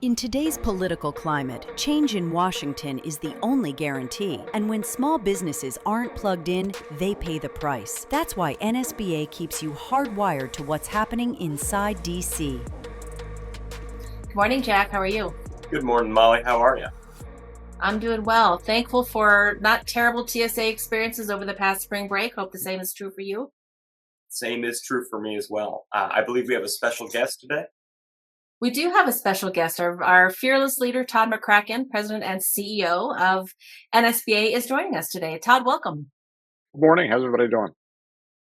In today's political climate, change in Washington is the only guarantee. And when small businesses aren't plugged in, they pay the price. That's why NSBA keeps you hardwired to what's happening inside D.C. Good morning, Jack. How are you? Good morning, Molly. How are you? I'm doing well. Thankful for not terrible TSA experiences over the past spring break. Hope the same is true for you. Same is true for me as well. I believe we have a special guest today. We do have a special guest. Our fearless leader, Todd McCracken, President and CEO of NSBA, is joining us today. Todd, welcome. Good morning. How's everybody doing?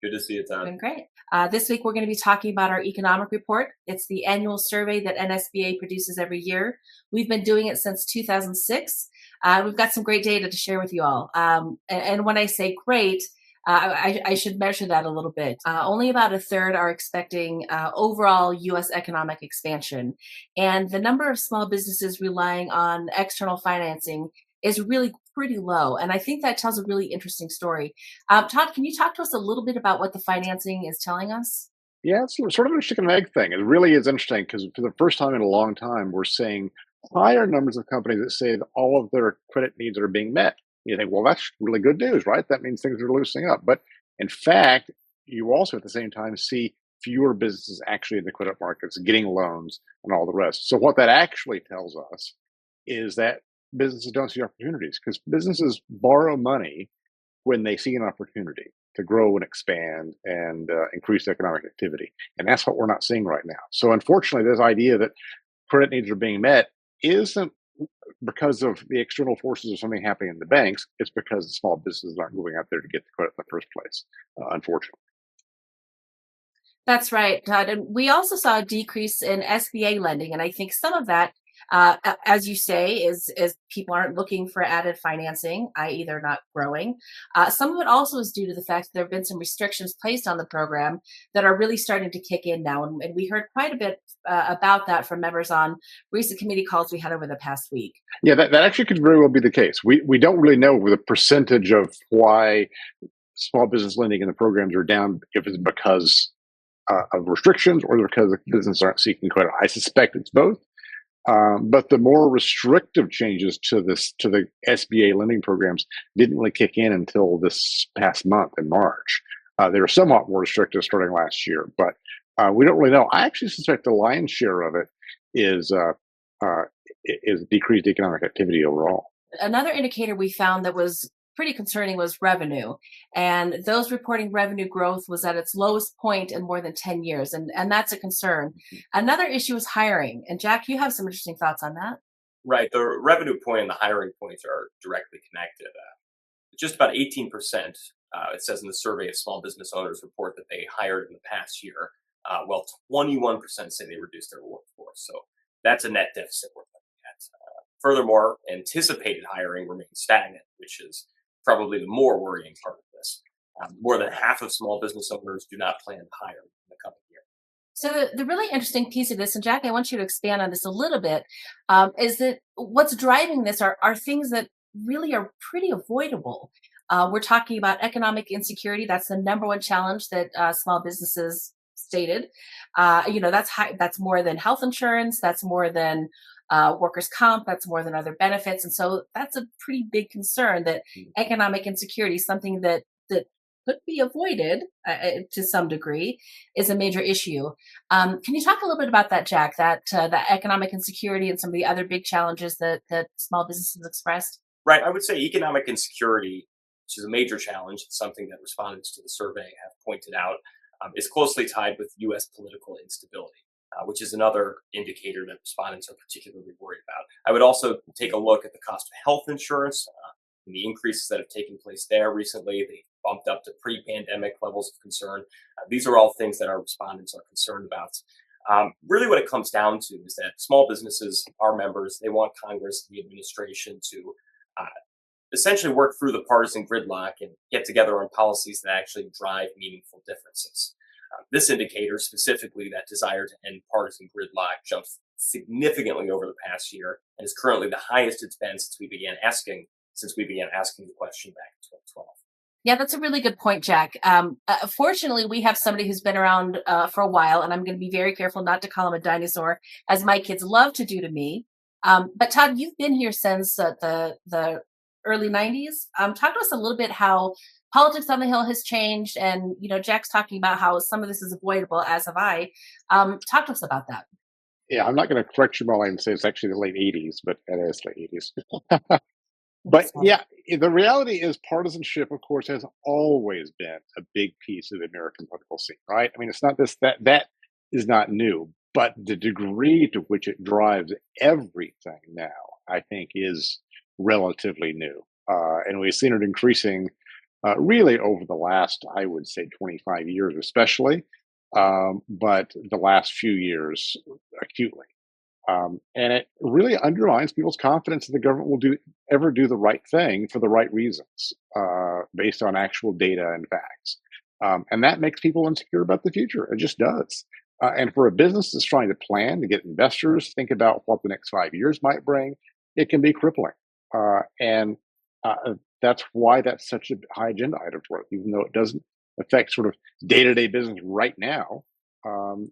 Good to see you, Todd. Doing great. This week, we're going to be talking about our economic report. It's the annual survey that NSBA produces every year. We've been doing it since 2006. We've got some great data to share with you all. And when I say great, I should measure that a little bit. Only about a third are expecting overall U.S. economic expansion. And the number of small businesses relying on external financing is really pretty low. And I think that tells a really interesting story. Todd, can you talk to us a little bit about what the financing is telling us? Yeah, it's sort of a chicken and egg thing. It really is interesting because for the first time in a long time, we're seeing higher numbers of companies that say that all of their credit needs are being met. You think, well, that's really good news, right? That means things are loosening up. But in fact, you also at the same time see fewer businesses actually in the credit markets getting loans and all the rest. So what that actually tells us is that businesses don't see opportunities because businesses borrow money when they see an opportunity to grow and expand and increase economic activity. And that's what we're not seeing right now. So unfortunately, this idea that credit needs are being met isn't because of the external forces of something happening in the banks. It's because the small businesses aren't going out there to get the credit in the first place, unfortunately. That's right, Todd. And we also saw a decrease in SBA lending. And I think some of that, as you say, is people aren't looking for added financing, i.e. they're not growing. Some of it also is due to the fact that there have been some restrictions placed on the program that are really starting to kick in now. And we heard quite a bit about that from members on recent committee calls we had over the past week. Yeah, that actually could very well be the case. We don't really know the percentage of why small business lending in the programs are down, if it's because of restrictions or because the businesses aren't seeking credit. I suspect it's both. But the more restrictive changes to the SBA lending programs didn't really kick in until this past month in March. They were somewhat more restrictive starting last year, but we don't really know. I actually suspect the lion's share of it is decreased economic activity overall. Another indicator we found that was pretty concerning was revenue. And those reporting revenue growth was at its lowest point in more than 10 years. And that's a concern. Another issue is hiring. And Jack, you have some interesting thoughts on that. Right. The revenue point and the hiring points are directly connected. Just about 18%, it says in the survey of small business owners report that they hired in the past year, while 21% say they reduced their workforce. So that's a net deficit we're looking at. Furthermore, anticipated hiring remains stagnant, which is probably the more worrying part of this. More than half of small business owners do not plan to hire in the coming year. So the really interesting piece of this, and Jack, I want you to expand on this a little bit, is that what's driving this are things that really are pretty avoidable. We're talking about economic insecurity. That's the number one challenge that small businesses stated. That's more than health insurance. That's more than workers' comp, that's more than other benefits. And so that's a pretty big concern that economic insecurity, something that could be avoided to some degree, is a major issue. Can you talk a little bit about that, Jack, that economic insecurity and some of the other big challenges that small businesses expressed? Right. I would say economic insecurity, which is a major challenge, it's something that respondents to the survey have pointed out, is closely tied with U.S. political instability. Which is another indicator that respondents are particularly worried about. I would also take a look at the cost of health insurance and the increases that have taken place there recently. They bumped up to pre-pandemic levels of concern. These are all things that our respondents are concerned about. Really what it comes down to is that small businesses, our members, they want Congress and the administration to essentially work through the partisan gridlock and get together on policies that actually drive meaningful differences. This indicator, specifically that desire to end partisan gridlock, jumps significantly over the past year and is currently the highest it's been since we began asking the question back in 2012. Yeah, that's a really good point, Jack. Fortunately, we have somebody who's been around for a while, and I'm going to be very careful not to call him a dinosaur, as my kids love to do to me. But Todd, you've been here since the early 90s. Talk to us a little bit how politics on the Hill has changed. And, Jack's talking about how some of this is avoidable, as have I. Talk to us about that. Yeah, I'm not going to correct you, Molly, and say it's actually the late '80s, but it is late '80s. But So, yeah, the reality is partisanship, of course, has always been a big piece of the American political scene, right? I mean, it's not that is not new, but the degree to which it drives everything now, I think, is relatively new, and we've seen it increasing really over the last, I would say, 25 years, especially, but the last few years acutely. And it really undermines people's confidence that the government will ever do the right thing for the right reasons, based on actual data and facts. And that makes people insecure about the future. It just does. And for a business that's trying to plan to get investors to think about what the next 5 years might bring, it can be crippling. And that's why that's such a high agenda item for it, even though it doesn't affect sort of day-to-day business right now. Um,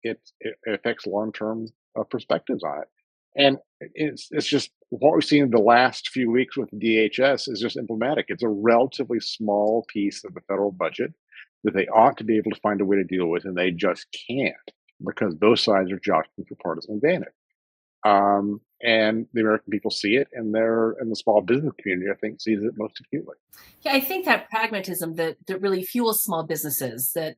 it affects long-term perspectives on it. And it's just what we've seen in the last few weeks with the DHS is just emblematic. It's a relatively small piece of the federal budget that they ought to be able to find a way to deal with, and they just can't because both sides are jockeying for partisan advantage. And the American people see it, and the small business community, I think, sees it most acutely. yeah, I think that pragmatism that really fuels small businesses, that,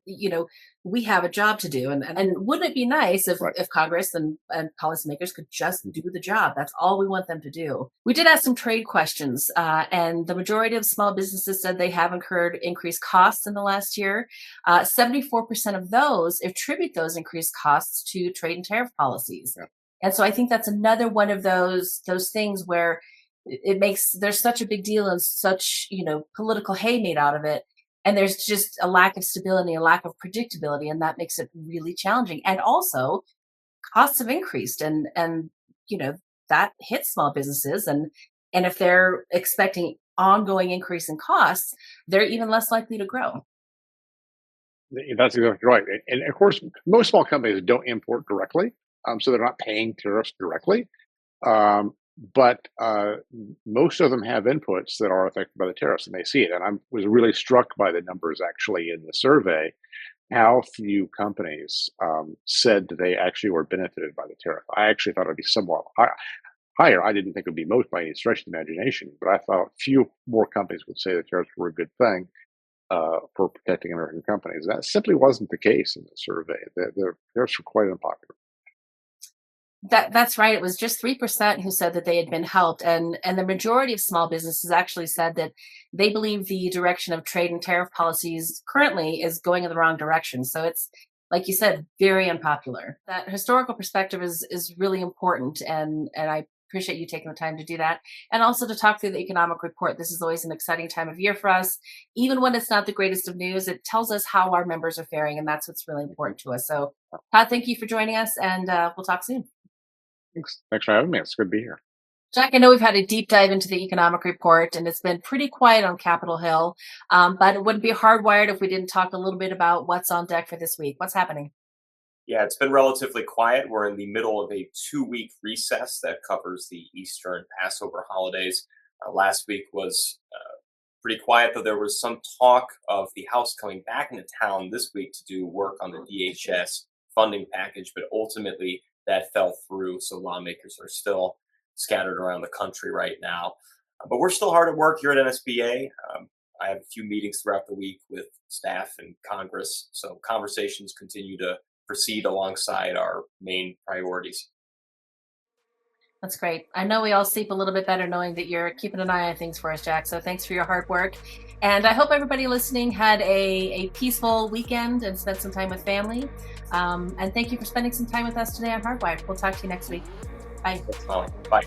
we have a job to do. And wouldn't it be nice if, Right. if Congress and policymakers could just do the job? That's all we want them to do. We did ask some trade questions, and the majority of small businesses said they have incurred increased costs in the last year. 74% of those attribute those increased costs to trade and tariff policies. Yeah. And so I think that's another one of those things where there's such a big deal and such, political hay made out of it. And there's just a lack of stability, a lack of predictability, and that makes it really challenging. And also costs have increased, and that hits small businesses. And if they're expecting ongoing increase in costs, they're even less likely to grow. That's exactly right. And of course, most small companies don't import directly, so they're not paying tariffs directly. Um, but most of them have inputs that are affected by the tariffs, and they see it. And I was really struck by the numbers actually in the survey, how few companies said that they actually were benefited by the tariff. I actually thought it would be somewhat higher. I didn't think it would be most by any stretch of the imagination, but I thought few more companies would say the tariffs were a good thing for protecting American companies. That simply wasn't the case in the survey. The tariffs were quite unpopular. That's right. It was just 3% who said that they had been helped, and the majority of small businesses actually said that they believe the direction of trade and tariff policies currently is going in the wrong direction. So it's, like you said, very unpopular. That historical perspective is really important, and I appreciate you taking the time to do that, and also to talk through the economic report. This is always an exciting time of year for us. Even when it's not the greatest of news, it tells us how our members are faring, and that's what's really important to us. So, Todd, thank you for joining us, and we'll talk soon. Thanks for having me. It's good to be here. Jack, I know we've had a deep dive into the economic report, and it's been pretty quiet on Capitol Hill, but it wouldn't be hardwired if we didn't talk a little bit about what's on deck for this week. What's happening? Yeah, it's been relatively quiet. We're in the middle of a 2-week recess that covers the Easter and Passover holidays. Last week was pretty quiet, though there was some talk of the House coming back into town this week to do work on the DHS funding package, but ultimately that fell through. So lawmakers are still scattered around the country right now. But we're still hard at work here at NSBA. I have a few meetings throughout the week with staff and Congress. So conversations continue to proceed alongside our main priorities. That's great. I know we all sleep a little bit better knowing that you're keeping an eye on things for us, Jack. So thanks for your hard work. And I hope everybody listening had a peaceful weekend and spent some time with family. And thank you for spending some time with us today on Hardwired. We'll talk to you next week. Bye. That's all. Bye.